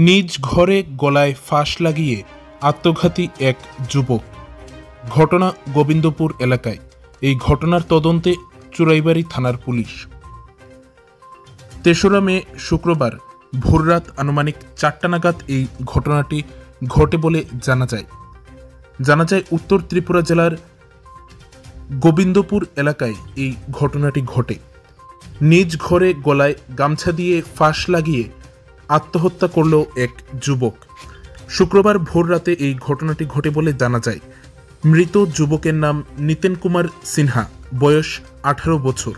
নিজ ঘরে গলায় ফাঁস লাগিয়ে আত্মঘাতী এক যুবক। ঘটনা গোবিন্দপুর এলাকায়। এই ঘটনার তদন্তে চুরাইবাড়ি থানার পুলিশ। ৩রা মে শুক্রবার ভোররাত আনুমানিক ৪টা নাগাদ এই ঘটনাটি ঘটে বলে জানা যায়। উত্তর ত্রিপুরা জেলার গোবিন্দপুর এলাকায় এই ঘটনাটি ঘটে। নিজ ঘরে গলায় গামছা দিয়ে ফাঁস লাগিয়ে আত্মহত্যা করল এক যুবক। শুক্রবার ভোর রাতে এই ঘটনাটি ঘটে বলে জানা যায়। মৃত যুবকের নাম নিতেন কুমার সিনহা, বয়স 18 বছর।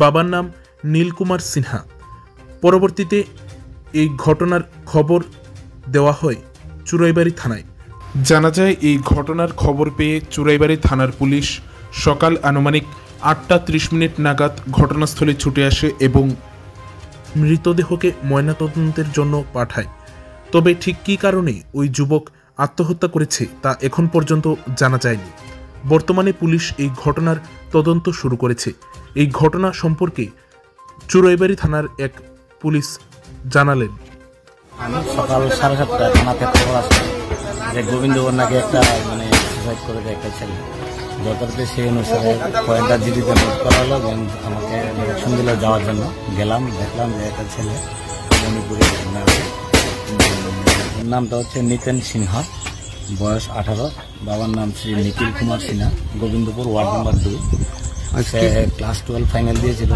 বাবার নাম নীলকুমার সিনহা। পরবর্তীতে এই ঘটনার খবর দেওয়া হয় চুরাইবাড়ি থানায়। জানা যায় এই ঘটনার খবর পেয়ে চুরাইবাড়ি থানার পুলিশ সকাল আনুমানিক 8টা 30 মিনিট নাগাদ ঘটনাস্থলে ছুটে আসে এবং মৃতদেহকে ময়নাতদন্তের জন্য পাঠায়। তবে ঠিক কী কারণে ওই যুবক আত্মহত্যা করেছে তা এখন পর্যন্ত জানা যায়নি। বর্তমানে পুলিশ এই ঘটনার তদন্ত শুরু করেছে। এই ঘটনা সম্পর্কে চুরাইবাড়ি থানার এক পুলিশ জানালেন, আমি সকাল 7:30 থানাতে খবর আসছে যে গোবিন্দপুর নাকি একটা সুসাইড করেছে একটা ছেলে। যথার্থে সেই অনুসারে কয়েকটা জিডিতে নোট করা হলো এবং আমাকে ডিরেকশন দিল যাওয়ার জন্য। গেলাম, দেখলাম যে একটা ছেলে মণিপুরে, নামটা হচ্ছে নিতেন সিনহা, বয়স 18। বাবার নাম শ্রী নিখিল কুমার সিনহা, গোবিন্দপুর ওয়ার্ড নম্বর 2। সে ক্লাস 12 ফাইনাল দিয়েছিল।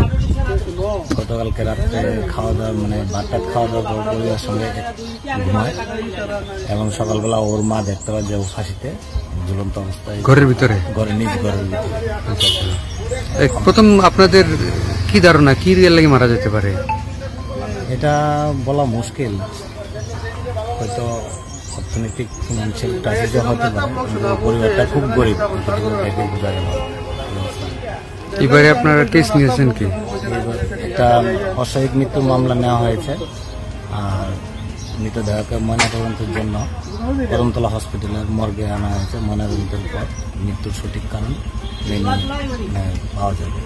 গতকালকে রাত্রে খাওয়া দাওয়া ভাতটা খাওয়া দাওয়ার পর পরিবারের সঙ্গে ঘুমায় এবং সকালবেলা ওর মা দেখতে পায় যে ও ফাঁসিতে ঝুলন্ত অবস্থায় ঘরের ভিতরে, নিজ ঘরের ভিতরে। প্রথম আপনাদের কি ধারণা, কি রিয়েল লাগে মারা যেতে পারে? এটা বলা মুশকিল। হয়তো অর্থনৈতিক ফিনান্সিয়াল ক্রাইসিস হতে পারে। পরিবারটা খুব গরিব, দেখে বোঝা গেল। এবারে আপনারা কেস নিয়েছেন কি? একটা অস্বাভাবিক মৃত্যু মামলা নেওয়া হয়েছে আর মৃতদেহকে ময়নাতদন্তের জন্য করমতলা হসপিটালের মর্গে আনা হয়েছে। ময়নাতদন্তের পর মৃত্যুর সঠিক কারণ পাওয়া যাবে।